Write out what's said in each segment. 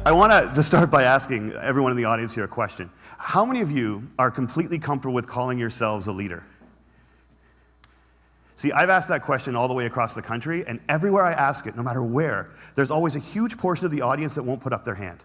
I want to just start by asking everyone in the audience here a question. How many of you are completely comfortable with calling yourselves a leader? See, I've asked that question all the way across the country, and everywhere I ask it, no matter where, there's always a huge portion of the audience that won't put up their hand.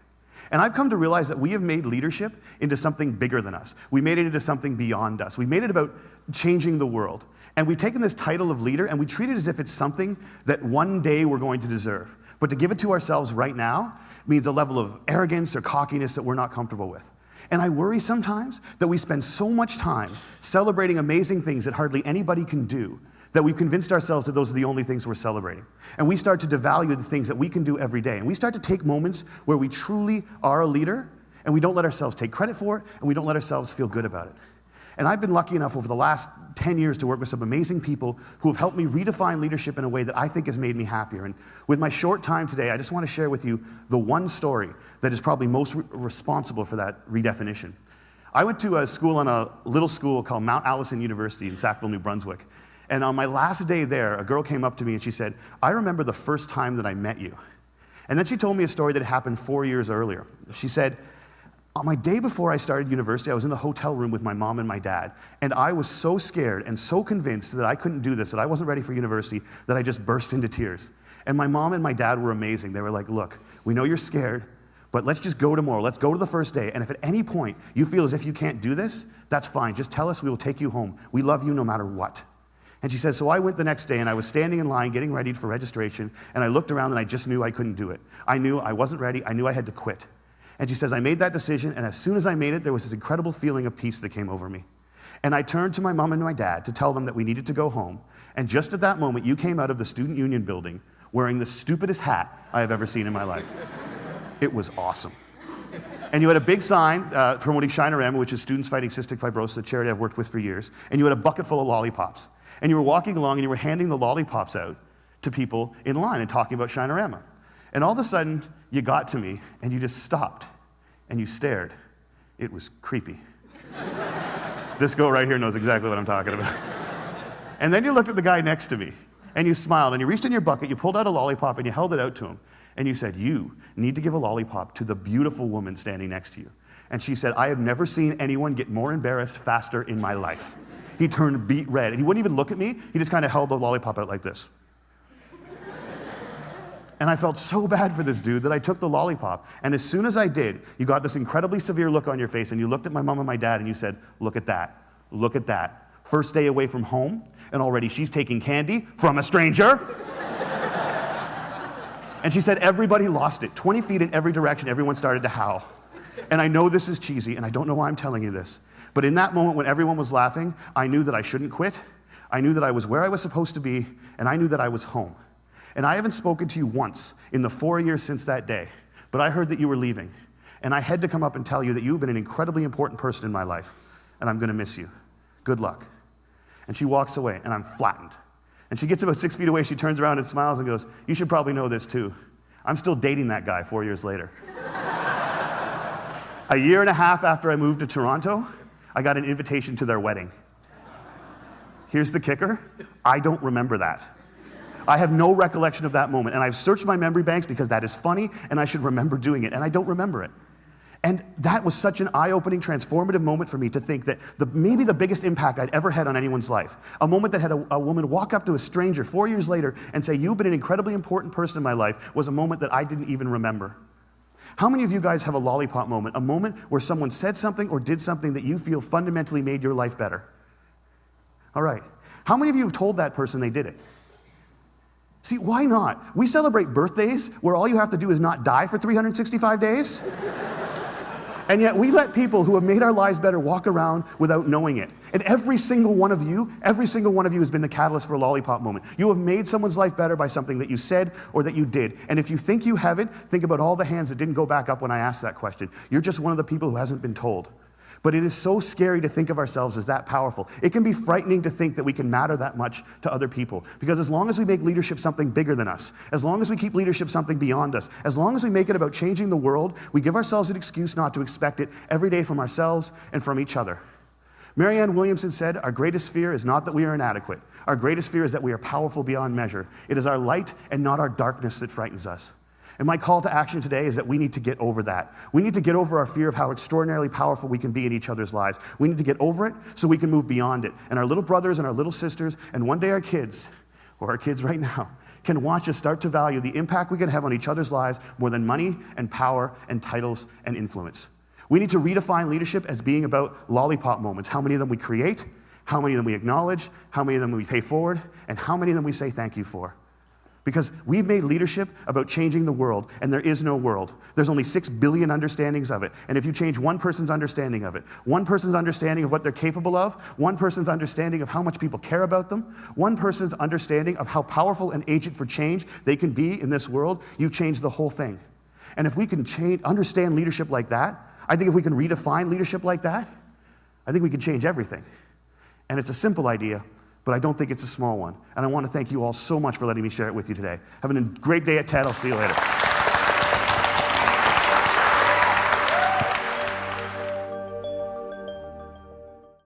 And I've come to realize that we have made leadership into something bigger than us. We made it into something beyond us. We made it about changing the world. And we've taken this title of leader and we treat it as if it's something that one day we're going to deserve. But to give it to ourselves right now means a level of arrogance or cockiness that we're not comfortable with. And I worry sometimes that we spend so much time celebrating amazing things that hardly anybody can do that we've convinced ourselves that those are the only things we're celebrating. And we start to devalue the things that we can do every day. And we start to take moments where we truly are a leader, and we don't let ourselves take credit for it, and we don't let ourselves feel good about it. And I've been lucky enough over the last 10 years to work with some amazing people who have helped me redefine leadership in a way that I think has made me happier. And with my short time today, I just want to share with you the one story that is probably most responsible for that redefinition. I went to a school on a little school called Mount Allison University in Sackville, New Brunswick. And on my last day there, a girl came up to me and she said, "I remember the first time that I met you." And then she told me a story that happened 4 years earlier. She said, "On my day before I started university, I was in the hotel room with my mom and my dad, and I was so scared and so convinced that I couldn't do this, that I wasn't ready for university, that I just burst into tears. And my mom and my dad were amazing. They were like, 'Look, we know you're scared, but let's just go tomorrow. Let's go to the first day. And if at any point you feel as if you can't do this, that's fine. Just tell us, we will take you home. We love you no matter what.'" And she says, so I went the next day and I was standing in line getting ready for registration, and I looked around and I just knew I couldn't do it. I knew I wasn't ready. I knew I had to quit. And she says, I made that decision, and as soon as I made it, there was this incredible feeling of peace that came over me. And I turned to my mom and my dad to tell them that we needed to go home. And just at that moment, you came out of the Student Union building wearing the stupidest hat I have ever seen in my life. It was awesome. And you had a big sign promoting Shinorama, which is Students Fighting Cystic Fibrosis, a charity I've worked with for years. And you had a bucket full of lollipops. And you were walking along and you were handing the lollipops out to people in line and talking about Shinorama. And all of a sudden, you got to me and you just stopped and you stared. It was creepy. This girl right here knows exactly what I'm talking about. And then you looked at the guy next to me and you smiled and you reached in your bucket, you pulled out a lollipop and you held it out to him. And you said, you need to give a lollipop to the beautiful woman standing next to you. And she said, I have never seen anyone get more embarrassed faster in my life. He turned beet red and he wouldn't even look at me. He just kind of held the lollipop out like this. And I felt so bad for this dude that I took the lollipop. And as soon as I did, you got this incredibly severe look on your face and you looked at my mom and my dad and you said, look at that, look at that. First day away from home and already she's taking candy from a stranger. And she said everybody lost it. 20 feet in every direction, everyone started to howl. And I know this is cheesy and I don't know why I'm telling you this, but in that moment when everyone was laughing, I knew that I shouldn't quit. I knew that I was where I was supposed to be, and I knew that I was home. And I haven't spoken to you once in the 4 years since that day, but I heard that you were leaving. And I had to come up and tell you that you've been an incredibly important person in my life, and I'm gonna miss you. Good luck. And she walks away, and I'm flattened. And she gets about 6 feet away, she turns around and smiles and goes, you should probably know this too. I'm still dating that guy 4 years later. A year and a half after I moved to Toronto, I got an invitation to their wedding. Here's the kicker, I don't remember that. I have no recollection of that moment, and I've searched my memory banks because that is funny, and I should remember doing it, and I don't remember it. And that was such an eye-opening, transformative moment for me to think that maybe the biggest impact I'd ever had on anyone's life, a moment that had a woman walk up to a stranger 4 years later and say, you've been an incredibly important person in my life, was a moment that I didn't even remember. How many of you guys have a lollipop moment, a moment where someone said something or did something that you feel fundamentally made your life better? All right. How many of you have told that person they did it? See, why not? We celebrate birthdays where all you have to do is not die for 365 days. And yet we let people who have made our lives better walk around without knowing it. And every single one of you has been the catalyst for a lollipop moment. You have made someone's life better by something that you said or that you did. And if you think you haven't, think about all the hands that didn't go back up when I asked that question. You're just one of the people who hasn't been told. But it is so scary to think of ourselves as that powerful. It can be frightening to think that we can matter that much to other people. Because as long as we make leadership something bigger than us, as long as we keep leadership something beyond us, as long as we make it about changing the world, we give ourselves an excuse not to expect it every day from ourselves and from each other. Marianne Williamson said, our greatest fear is not that we are inadequate. Our greatest fear is that we are powerful beyond measure. It is our light and not our darkness that frightens us. And my call to action today is that we need to get over that. We need to get over our fear of how extraordinarily powerful we can be in each other's lives. We need to get over it so we can move beyond it. And our little brothers and our little sisters, and one day our kids, or our kids right now, can watch us start to value the impact we can have on each other's lives more than money and power and titles and influence. We need to redefine leadership as being about lollipop moments. How many of them we create, how many of them we acknowledge, how many of them we pay forward, and how many of them we say thank you for. Because we've made leadership about changing the world, and there is no world. There's only 6 billion understandings of it. And if you change one person's understanding of it, one person's understanding of what they're capable of, one person's understanding of how much people care about them, one person's understanding of how powerful an agent for change they can be in this world, you've changed the whole thing. And if we can understand leadership like that, I think if we can redefine leadership like that, I think we can change everything. And it's a simple idea, but I don't think it's a small one. And I want to thank you all so much for letting me share it with you today. Have a great day at TED. I'll see you later.